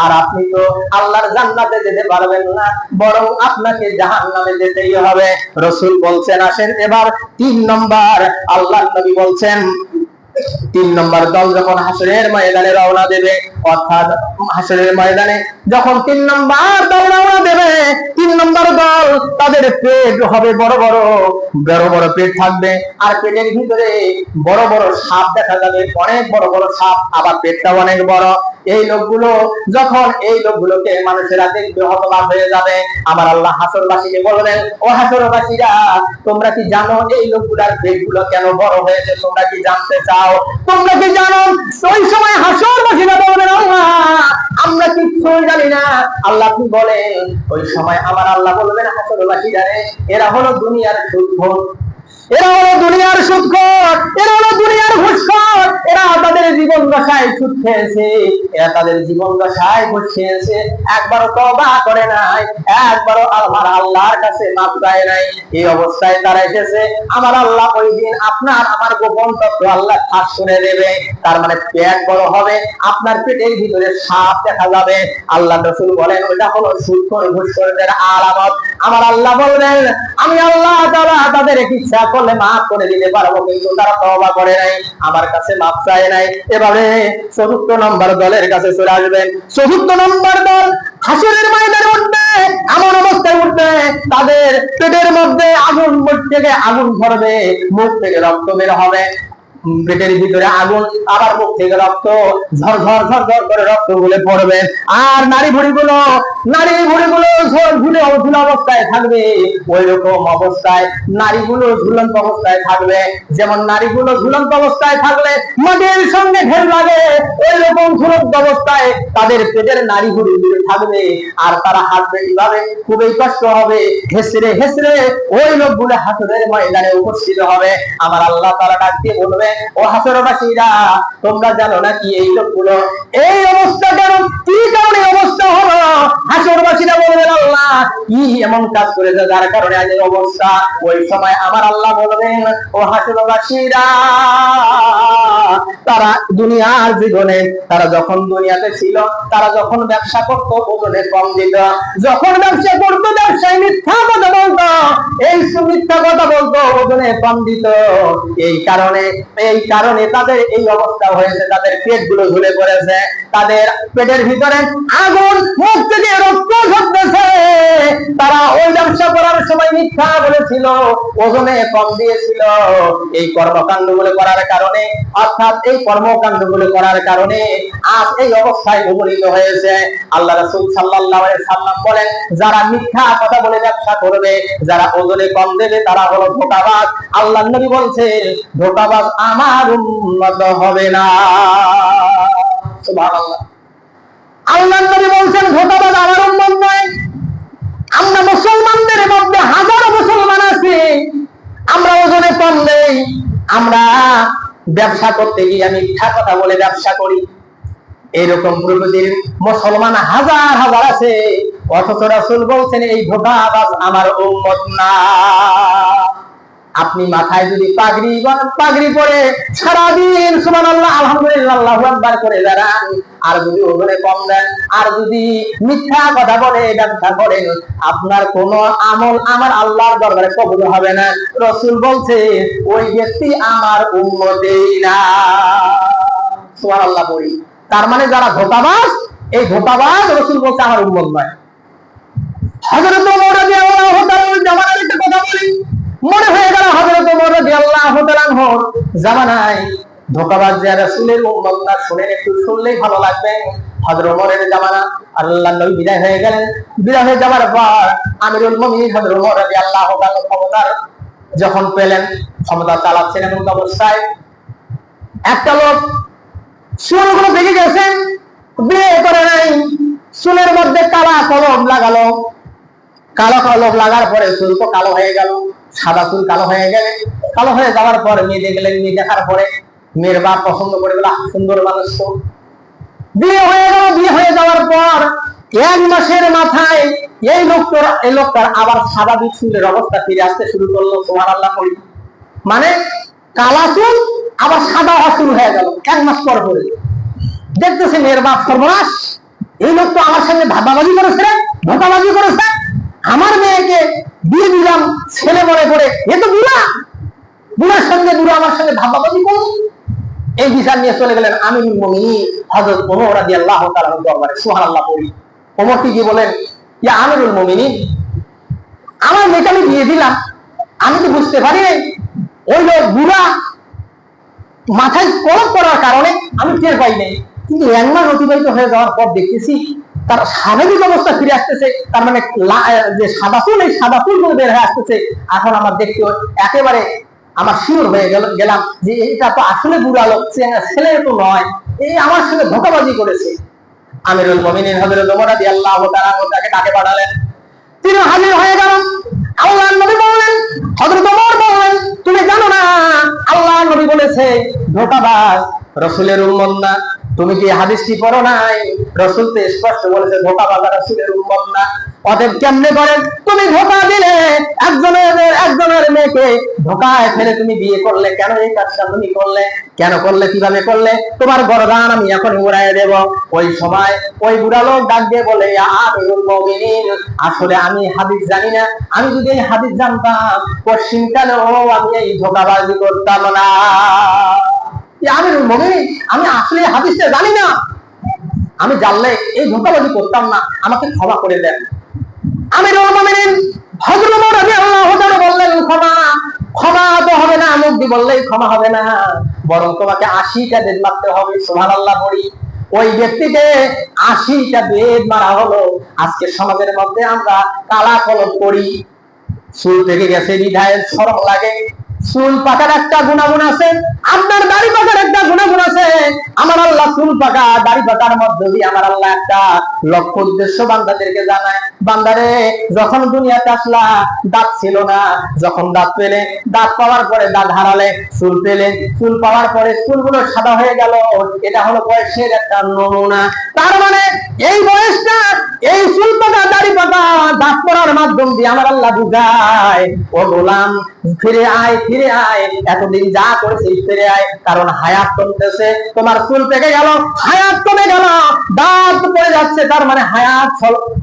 আর আপনি তো আল্লাহর জান্নাতে যেতে পারবেন না, বরং আপনাকে জাহান্নামে যেতেই হবে। রাসূল বলছেন, আসেন এবার 3 নম্বর, আল্লাহর নবী বলছেন 3 নম্বর দল যখন হাসরের ময়দানে রওনা দেবে, অর্থাৎ হাসরের ময়দানে যখন 3 নম্বর দল রওনা দেবে, 3 নম্বর দল তাদের পেট হবে বড় বড়, বড় বড় পেট থাকবে, আর পেটের ভিতরে বড় বড় সাপ দেখা যাবে, অনেক বড় বড় সাপ, আবার পেটটা অনেক বড়। এই লোকগুলো যখন এই লোকগুলোকে মানুষেরা দেখবে, হতবাক হয়ে যাবে। আমার আল্লাহ হাসরবাসীকে বলবেন, ও হাসরবাসীরা, তোমরা কি জানো এই লোকগুলার পেটগুলো কেন বড় হয়েছে? তোমরা কি জানতে চাও? তোমরা কি জানো? ওই সময় হাসরবাসীরা বলবেন, আল্লাহ আমরা কিছুই জানি না। আল্লাহ কি বলেন? ওই সময় আমার আল্লাহ বলবেন, হাসরবাসীরা রে, এরা হলো দুনিয়ার সুদখোর, এরা হলো দুনিয়ার সুদখোর, এরা হলো দুনিয়ার ঘুষখোর, এরা তাদের জীবন দশায় সুদ খেয়েছে, এরা তাদের জীবন দশায় ঘুষ খেয়েছে, একবারও তওবা করে নাই, একবারও আমার আল্লাহর কাছে মাফ চায় নাই। এই অবস্থায় তারা এসেছে। আমার আল্লাহ ওই দিন আপনার আমার গোপন তত্ত্ব আল্লাহ ফাঁস করে দেবে। তার মানে পেট বড় হবে, আপনার পেটের ভিতরে সাপ দেখা যাবে। আল্লাহ রাসূল বলেন, ওটা হলো সুদখোর ঘুষখোরদের আলামত। আমার আল্লাহ বলবেন, আমি আল্লাহ তাআলা তাদের ইচ্ছা করলে মাফ করে দিতে পারবো, কিন্তু তারা তওবা করে নাই, আমার কাছে মাফ চায় নাই। এবারে ৪র্থ নম্বর দলের কাছে চলে আসবেন। ৪র্থ নম্বর দল হাসরের ময়দানে উঠবে, এমন অবস্থায় উঠবে তাদের পেটের মধ্যে আগুন, থেকে আগুন ধরবে, মুখ থেকে রক্ত বের হবে, পেটের ভিতরে আগুন, আবার মুখ থেকে রক্ত, ঝরঝর ঝরঝর করে রক্ত গুলো পড়বে। আর নারী ভুঁড়িগুলো ঝুলে অবস্থায় থাকবে, ওই রকম অবস্থায় নারীগুলো ঝুলন্ত অবস্থায় থাকবে। যেমন নারীগুলো ঝুলন্ত অবস্থায় থাকলে মাটির সঙ্গে ঢের লাগে, ওই রকম ঝুলন্ত অবস্থায় তাদের পেটের নারী ভুঁড়িগুলো থাকবে। আর তারা হাঁটবে কিভাবে? খুবই কষ্ট হবে, হেসরে হেসরে ওই লোকগুলো হাসরের ময়দানে উপস্থিত হবে। আমার আল্লাহ তাআলা ডাক দিয়ে বলবে, ও হাসরবাসীরা, তোমরা জানো নাকি এই লোকগুলো এই অবস্থা কেন, কি কারণে অবস্থা হলো? হাসরবাসীরা বলবেন, আল্লাহ কি এমন কাজ করেছে যার কারণে আজ এই অবস্থা? ওই সময় আমার আল্লাহ বলবেন, ও হাসরবাসীরা, তারা দুনিয়ার জীবনে, তারা যখন দুনিয়াতে ছিল, তারা যখন ব্যবসা করতো ওজনে কম দিত, যখন ব্যবসা করতো ব্যবসায় মিথ্যা কথা বলতো, এই মিথ্যা কথা বলতো, ওজনে কম দিত। এই কারণে তাদের এই অবস্থা হয়েছে, তাদের পেটগুলো ঝুলে পড়েছে, তাদের পেটের ভিতরে আগুন, মুখ থেকে রক্ত ঝরতেছে। তারা ওই ব্যবসা করার সময় মিথ্যা বলেছিল, ওজনে কম দিয়েছিল। এই কর্মকাণ্ডগুলো করার কারণে, অর্থাৎ এই কর্মকাণ্ডগুলো করার কারণে আজ এই অবস্থায় উপনীত হয়েছে। আল্লাহ রাসূল সাল্লাল্লাহু আলাইহি সাল্লাম বলেন, যারা মিথ্যা কথা বলে ব্যবসা করবে, যারা ওজনে কম দেবে, তারা হলো ধোঁকাবাজ। আল্লাহর নবী বলছে, ধোঁকাবাজ আমার উম্মত হবে না। সুবহানাল্লাহ। আল্লাহর নবী বলছেন, ধোঁকাবাজ আমার উম্মত নয়। আমরা মুসলমানদের মধ্যে হাজারো মুসলমান আছে, আমরা ওজনে কম দেই, আমরা ব্যবসা করতে গিয়ে মিথ্যা কথা বলে ব্যবসা করি। এরকম প্রকৃতির মুসলমান হাজার হাজার আছে, অথচ রাসূল বলছেন এই ধোঁকাবাজ আমার উম্মত না। আপনি মাথায় যদি পাগড়ি পরে সারাদিন সুবহানাল্লাহ আলহামদুলিল্লাহ আল্লাহু আকবার করে দাঁড়ান, আর যদি ওজনে কম দেন, আর যদি মিথ্যা কথা বলে ব্যবসা করেন, আপনার কোন আমল আমার আল্লাহর দরবারে কবুল হবে না। রাসূল বলছে ওই ব্যক্তি আমার উম্মতই না। সুবহানাল্লাহ বলি। তার মানে যারা ধোঁকাবাজ, এই ধোঁকাবাজ রাসূল বলছে আমার উম্মত নয়। হযরত ওমর রাদিয়াল্লাহু তাআলার জামানার একটা কথা বলি, মনে হয়ে গেল হযরত ওমর রাদিয়াল্লাহু তাআলার জামানায় ধোঁকাবাজ যারা রাসূলের উম্মত না। শুনেন, একটু শুনলেই ভালো লাগবে। হযরত ওমরের জামানা, আল্লাহর নবী বিদায় হয়ে গেলেন। বিদায় হয়ে যাওয়ার পর আমিরুল মুমিনিন হযরত ওমর রাদিয়াল্লাহু তাআলা ক্ষমতা যখন পেলেন, ক্ষমতা চালাচ্ছেন এমন অবস্থায় একটা লোক চুলগুলো ভেঙে গেছে, বিয়ে করে নাই, চুলের মধ্যে কালা কলম লাগালো। কালো কলম লাগার পরে চুল তো কালো হয়ে গেল, সাদা চুল কালো হয়ে গেলে, কালো হয়ে যাওয়ার পরে মেয়ে দেখলেন, মেয়ে দেখার পরে মেয়ের বাপ পছন্দ করে বলে, সুন্দর মানুষ তো। বিয়ে হয়ে গেল। বিয়ে হয়ে যাওয়ার পর 1 মাসের মাথায় এই লোকটার আবার স্বাভাবিক চুলের অবস্থা ফিরে আসতে শুরু করলো। সুবহানাল্লাহ। মানে কালা চুল আবার সাদা হওয়া শুরু হয়ে গেল 1 মাস পর পরে। দেখতেছে মেয়ের বাপ সর্বনাশ, এই লোক তো আমার সঙ্গে ধাঁধাবাজি করেছে, ধোঁকাবাজি করেছে, আমার মেয়েকে বিয়ে দিলাম ছেলে বলে করে, এ তো বুড়া, বুড়ার সঙ্গে বুড়া আমার সঙ্গে ধাঁধাবাজি করল। এই বিচার নিয়ে চলে গেলেন আমিরুল মুমিনিন হযরত ওমর রাদিয়াল্লাহু তাআলা দরবারে। সুবহানাল্লাহ পড়ি। ওমর কি বলেন, ইয়া আমিরুল মুমিনিন, আমার মেয়েকে আমি বিয়ে দিলাম, আমি তো বুঝতে পারি ওই লোক বুড়া, মাথায় কলম করার কারণে আমি টের পাই নাই, কিন্তু 1 মাস অতিবাহিত হয়ে যাওয়ার পর দেখতেছি তার স্বাভাবিক অবস্থা ফিরে আসতেছে। তার মানে যে সাদা ফুল, এই সাদা ফুল বের হয়ে আসতেছে। এখন আমার দেখতে একেবারে আমার শিওর হয়ে গেলাম যে এটা তো আসলে বুড়া লোক, ছেলে তো নয়, এই আমার সঙ্গে ধোঁকাবাজি করেছে। আমিরুল মুমিনিন হযরত ওমর রাদিয়াল্লাহু তাআলা তাকে ডাকে পাঠালেন। তিনি হাজির হয়ে গেলেন। আল্লাহর নবী বললেন, হযরত ওমর বললেন, তুমি জানো না আল্লাহর নবী বলেছে ধোঁকাবাজ রাসূলের উম্মত না। তুমি কি হাদিসটি পড়ো নাই? রাসূল তো স্পষ্ট বলেছে ধোঁকাবাজ রাসূলের উম্মত না। অতএব কেমনে করে তুমি ধোঁকা দিলে একজনের মেয়েকে ধোঁকায় ফেলে তুমি বিয়ে করলে? কেন এই কাজটা তুমি করলে? কেন করলে? কিভাবে করলে? তোমার গরদান আমি এখন উড়াইয়ে দেব। ওই সময় ওই বুড়া লোক ডাক দিয়ে বলে, আমিরুল মুমিনিন, আসলে আমি হাদিস জানি না, আমি যদি এই হাদিস জানতাম পশ্চিমকালেও আমি এই ধোঁকাবাজি করতাম না। আমিরুল মুমিনিন, আমি আসলে হাদিসটা জানি না, আমি জানলে এই ধোঁকাবাজি করতাম না, আমাকে ক্ষমা করে দেন। আমিরুল মুমিনিন হযরত ওমর রাদিয়াল্লাহু তাআলা বললেন, ক্ষমা তো হবে না, মুখ দিয়ে বললেই ক্ষমা হবে না, বরং তোমাকে 80টা বেদ মারতে হবে। সুবহানাল্লাহ পড়ি। ওই ব্যক্তিকে 80টা বেদ মারা হলো। আজকে সমাজের মধ্যে আমরা কালা কলম করি, চুল থেকে গেছে বিধায় শরম লাগে। চুল পাকার একটা গুণাগুণ আছে, আপনার দাড়ি পাকার একটা গুণাগুণ আছে। আমার আল্লাহ চুল পাকা দাড়ি পাকার মধ্যে দিয়ে আমার আল্লাহ একটা লক্ষ্য উদ্দেশ্য বান্দাদেরকে জানায়, বান্দারে যখন দুনিয়াতে আসলা দাঁত ছিল না, যখন দাঁত পেলে, দাঁত পাওয়ার পরে দাঁত হারালে, চুল পেলে, চুল পাওয়ার পরে চুলগুলো সাদা হয়ে গেল, এটা হলো বয়সের একটা নমুনা। তার মানে এই বয়সটা, এই চুল পাকা দাড়ি পাকা দাঁত পড়ার মাধ্যম দিয়ে আমার আল্লাহ বুঝায়, ও গোলাম ফিরে আয়, ফিরে আয়, এতদিন যা করেছিস ফিরে আয়, কারণ হায়াত কমতেছে। তোমার চুল পেকে গেল, হায়াত কমে গেল, দাঁত পড়ে যাচ্ছে, তার মানে হায়াত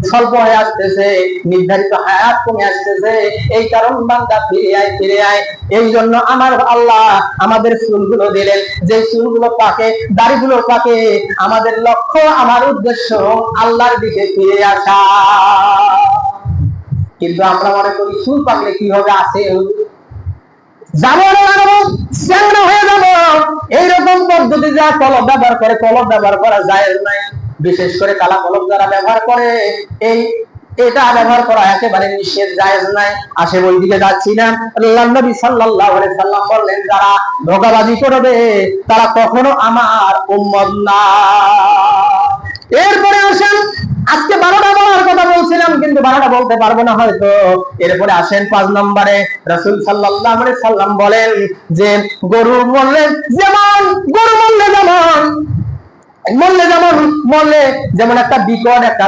স্বল্প হয়ে আসতেছে, নির্ধারিত হায়াত কমে আসতেছে। এই কারণ বান্দা ফিরে আয়, ফিরে আয়। এই জন্য আমার আল্লাহ আমাদের চুলগুলো দিলেন, যে চুলগুলো পাকে, দাড়িগুলো পাকে, আমাদের লক্ষ্য, আমার উদ্দেশ্য আল্লাহর দিকে ফিরে আসা। কিন্তু আমরা মনে করি চুল পাকলে কি হবে, আছে যাবো চ্যাংড়া হয়ে যাবো, এইরকম পদ্ধতি যা কলম ব্যবহার করে, কলম ব্যবহার করা যায় নাই। বিশেষ করে কালা কলম যারা ব্যবহার করে, এটা ব্যবহার করা একেবারে নিষেধ, জায়েজ নাই। আসে ওই দিকে যাচ্ছি না। আল্লাহর নবী সাল্লাল্লাহু আলাইহি সাল্লাম বললেন, যারা ধোঁকাবাজি করবে তারা কখনো আমার উম্মত না। এরপরে আসেন, আজকে 12টা বলার কথা বলছিলাম, কিন্তু 12টা বলতে পারবো না হয়তো। এরপরে আসেন 5 নম্বরে, রাসূল সাল্লাল্লাহু আলাইহি সাল্লাম বলেন যে গরু মরলে যেমন, গরু মরলে যেমন একটা বিকট একটা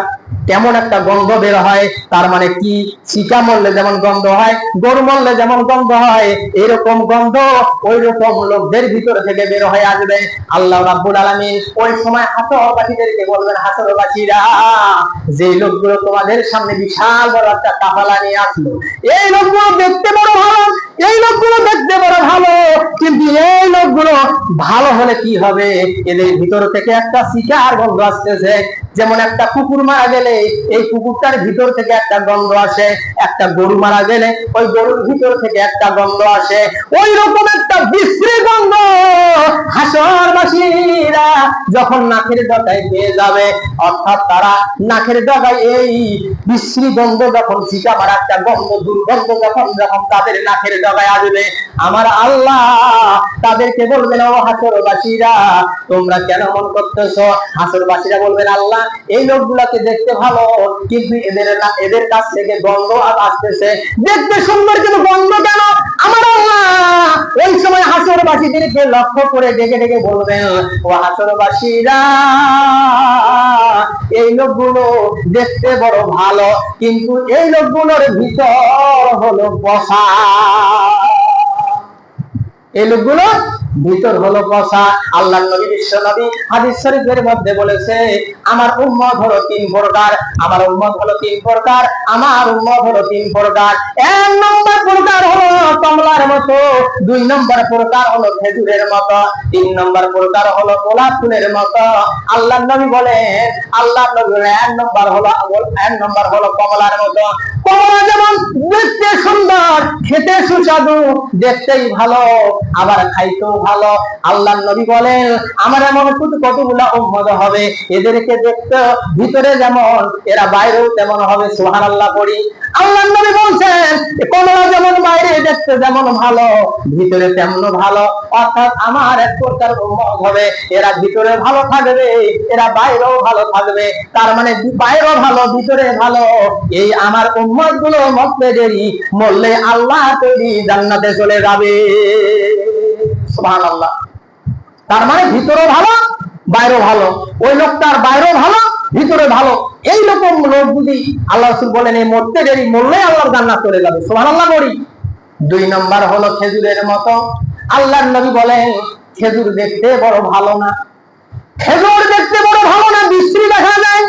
কেমন একটা গন্ধ বের হয়, তার মানে কি, শিকা মরলে যেমন গন্ধ হয়, গরু মরলে যেমন গন্ধ হয়, এরকম গন্ধ ওই রকম লোকদের ভিতর থেকে বের হয়ে আসবে। আল্লাহ রাব্বুল আলামিন ওই সময় হাসরবাসীদেরকে বলবেন, হাসরবাসীরা, যে লোকগুলো তোমাদের সামনে বিশাল বড় একটা কাফেলা নিয়ে আসলো, এই লোকগুলো দেখতে বড় ভালো, এই লোকগুলো দেখতে বড় ভালো, কিন্তু এই লোকগুলো ভালো হলে কি হবে, এদের ভিতর থেকে একটা শিকার গন্ধ আসতেছে। যেমন একটা কুকুর মারা গেলে এই কুকুরটার ভিতর থেকে একটা গন্ধ আসে, একটা গরু মারা গেলে ওই গরুর ভিতর থেকে একটা গন্ধ আসে, ওই রকম একটা বিশ্রী গন্ধ হাসরবাসীরা যখন নাকের ডগায় পেয়ে যাবে, অর্থাৎ তারা নাকের ডগায় এই বিশ্রী গন্ধ যখন, শিকা মারা একটা গন্ধ, দুর্গন্ধ যখন তাদের নাকের ডগায় আসবে, আমার আল্লাহ তাদেরকে বলবেন, ও হাসরবাসীরা, তোমরা কেন মন করতেছো? হাসরবাসীরা বলবেন, আল্লাহ এই লোকগুলাকে দেখতে ভালো, কিন্তু এদের কাছ থেকে গন্ধ আসতেছে, দেখতে সুন্দর কিন্তু গন্ধ কেন? আমার আল্লাহ ওই সময় হাসরবাসীদেরকে লক্ষ্য করে ডেকে ডেকে বলবেন, ও হাসরবাসীরা, এই লোকগুলো দেখতে বড় ভালো, কিন্তু এই লোকগুলোর ভিতর হলো বসা। এই লোকগুলো ভিতর হলো পচা। আল্লাহর নবী বিশ্ব নবী হাদিস শরীফের মধ্যে বলেছে, আমার উম্মত হলো তিন প্রকার, আমার উম্মত হলো তিন প্রকার, আমার উম্মত হলো তিন প্রকার। এক নম্বর প্রকার হলো কমলার মতো, দুই নম্বর প্রকার হলো খেজুরের মতো, তিন নম্বর প্রকার হলো গোলাপ ফুলের মতো। আল্লাহর নবী বলেন, আল্লাহর নবী বলেন এক নম্বর হলো কমলার মতো। কমলা যেমন দেখতে সুন্দর, খেতে সুস্বাদু, দেখতেই ভালো, আবার খাইতেও ভালো। আল্লাহর নবী বলেন, আমার এমন কতগুলা উম্মত হবে, এদেরকে দেখতে ভিতরে যেমন এরা বাইরেও তেমন হবে। সুবহানাল্লাহ পড়ি। আল্লাহর নবী বলছেন, কমলা যেমন বাইরে দেখতে যেমন ভালো, ভিতরে তেমন ভালো। অর্থাৎ আমার এক প্রকার উম্মত হবে, এরা ভিতরে ভালো থাকবে, এরা বাইরেও ভালো থাকবে। তার মানে বাইরেও ভালো, ভিতরে ভালো। এই আমার উম্মত গুলো মরতে দেরি, মরলে আল্লাহ তৈরি জান্নাতে চলে যাবে। সুবহানাল্লাহ। তার মানে ভিতরে ভালো, বাইরে ভালো। ওই লোকটার বাইরে ভালো, ভিতরে ভালো। এই রকম লোক যদি আল্লাহ রাসূল বলেন এই মরতে দেরি, মরলে আল্লাহর জান্নাত চলে যাবে। সুবহানাল্লাহ বলি। দুই নম্বর হলো খেজুরের মতো। আল্লাহর নবী বলেন, খেজুর দেখতে বড় ভালো না, খেজুর দেখতে বড় ভালো না, বিশ্রী দেখা যায়,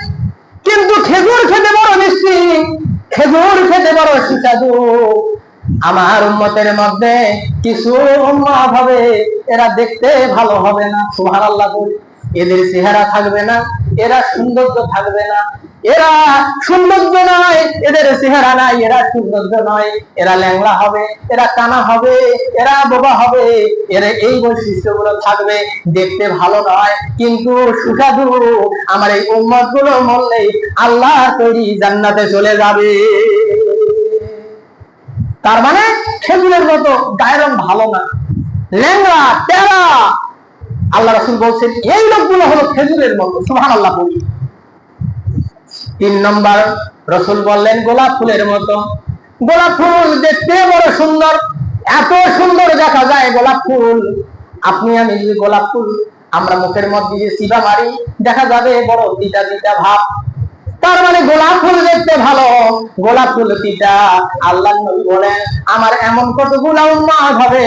কিন্তু খেজুর খেতে বড় মিষ্টি, খেজুর খেতে বড় সুস্বাদু। আমার উম্মতের মধ্যে কিছু উম্মত হবে, এরা দেখতে ভালো হবে না। সুবহানাল্লাহ বলি। এদের চেহারা থাকবে না, এরা সৌন্দর্য থাকবে না, এরা সৌন্দর্য নয়, এদের চেহারা নাই, এরা সৌন্দর্য নয়, এরা ল্যাংড়া হবে, এরা কানা হবে, এরা বোবা হবে, এরা এই বৈশিষ্ট্যগুলো থাকবে, দেখতে ভালো নয় কিন্তু সুস্বাদু। আমার এই উম্মত গুলো মরলেই আল্লাহ তৈরি জান্নাতে চলে যাবে। তার মানে খেজুরের মতো, গায়ের রং ভালো না, ল্যাংড়া টেরা। আল্লাহ রাসূল বলছেন এই লোকগুলো হলো খেজুরের মতো। সুবহানাল্লাহ বলি। তিন নম্বর রাসূল বললেন গোলাপ ফুলের মতো। গোলাপ ফুল দেখতে বড় সুন্দর, এত সুন্দর দেখা যায় গোলাপ ফুল। আপনি আমি যদি গোলাপ ফুল আমরা মুখের মধ্যে দিয়ে চিবা মারি, দেখা যাবে বড় তিতা তিতা ভাব। তার মানে গোলাপ ফুল দেখতে ভালো, গোলাপ ফুল তিতা। আল্লাহর নবী বলেন, আমার এমন কতগুলা উম্মত হবে,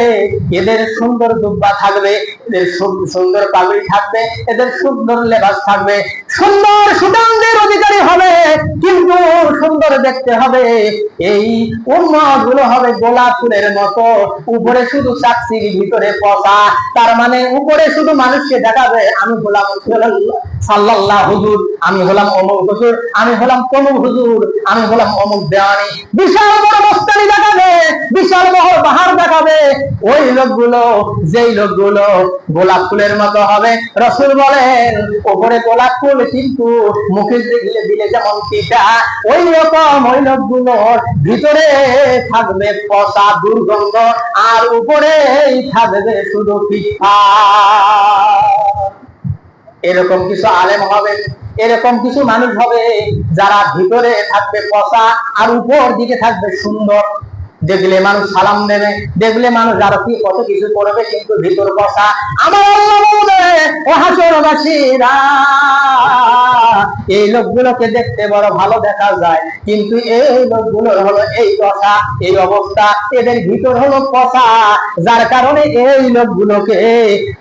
এদের সুন্দর দুব্বা থাকবে, এদের সুন্দর পাগড়ি থাকবে, এদের সুন্দর লেবাস থাকবে, সুন্দর সুগন্ধের অধিকারী হবে, কিন্তু সুন্দর দেখতে হবে। এই উম্মত গুলো হবে গোলাপ ফুলের মতো, উপরে শুধু চাকচির, ভিতরে পচা। তার মানে উপরে শুধু মানুষকে দেখাবে আমি গোলাম সাল্লাল্লাহু হুজুর, আমি হলাম অমুক হুজুর, আমি হলাম তমুক হুজুর, আমি হলাম অমুক দেওয়ানি, বিশাল বড় মস্তানি দেখাবে, বিশাল বড় বাহার দেখাবে। ওই লোকগুলো, যেই লোকগুলো গোলাপ ফুলের মতো হবে, রাসূল বলেন উপরে গোলাপ ফুল কিন্তু মুখে দিলে যেমন তিতা, ওই রকম ওই লোকগুলোর ভিতরে থাকবে পচা দুর্গন্ধ, আর উপরে থাকবে শুধু পিঠা। এরকম কিছু আলেম হবে, এরকম কিছু মানুষ হবে, যারা ভিতরে থাকবে পচা আর উপর দিকে থাকবে সুন্দর। দেখলে মানুষ সালাম দেবে, দেখলে মানুষ আরো কি কত কিছু করবে, কিন্তু ভিতর পচা। আমার আল্লাহ বলে, ও হাসরবাসীরা, এই লোকগুলোকে দেখতে বড় ভালো দেখা যায়, কিন্তু এই লোকগুলোর হলো এই দশা, এই অবস্থা, এদের ভিতর হলো পচা। যার কারণে এই লোকগুলোকে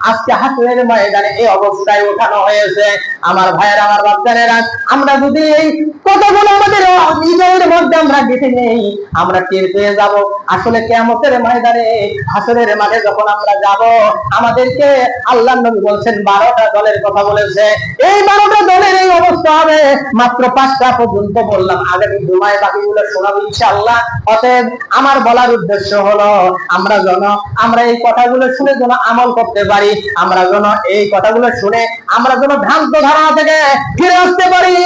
আজকে হাসরের ময়দানে এই অবস্থায় ওঠানো হয়েছে। আমার ভাইয়ের, আমার বাচ্চারা, আমরা যদি এই কতগুলো আমাদের হৃদয়ের মধ্যে আমরা দেখে নেই, আমরা টের পেয়ে যাব আসলে কিয়ামতের ময়দানে, হাসরের মাঠে যখন আমরা যাব, আমাদেরকে আল্লাহর নবী বলছেন 12টা দলের কথা বলেছে। এই 12টা দলের এই অবস্থা হবে। মাত্র 5টা পর্যন্ত বললাম, আগামী জুমায় বাকিগুলো শোনাবো ইনশাআল্লাহ। অতএব আমার বলার উদ্দেশ্য হলো আমরা এই কথাগুলো শুনে যেন আমল করতে পারি, আমরা যেন এই কথাগুলো শুনে আমরা যেন ভ্রান্ত ধারণা থেকে ফিরে আসতে পারি,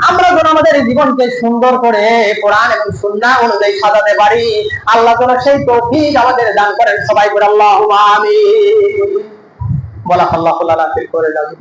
আমরা যেন আমাদের জীবনকে সুন্দর করে কোরআন এবং সুন্নাহ অনুযায়ী সাজাতে পারি। আল্লাহ যেন সেই তৌফিক আমাদের দান করেন। সবাই বলে আল্লাহুম্মা আমিন। বলা আল্লাহ করে যাবে।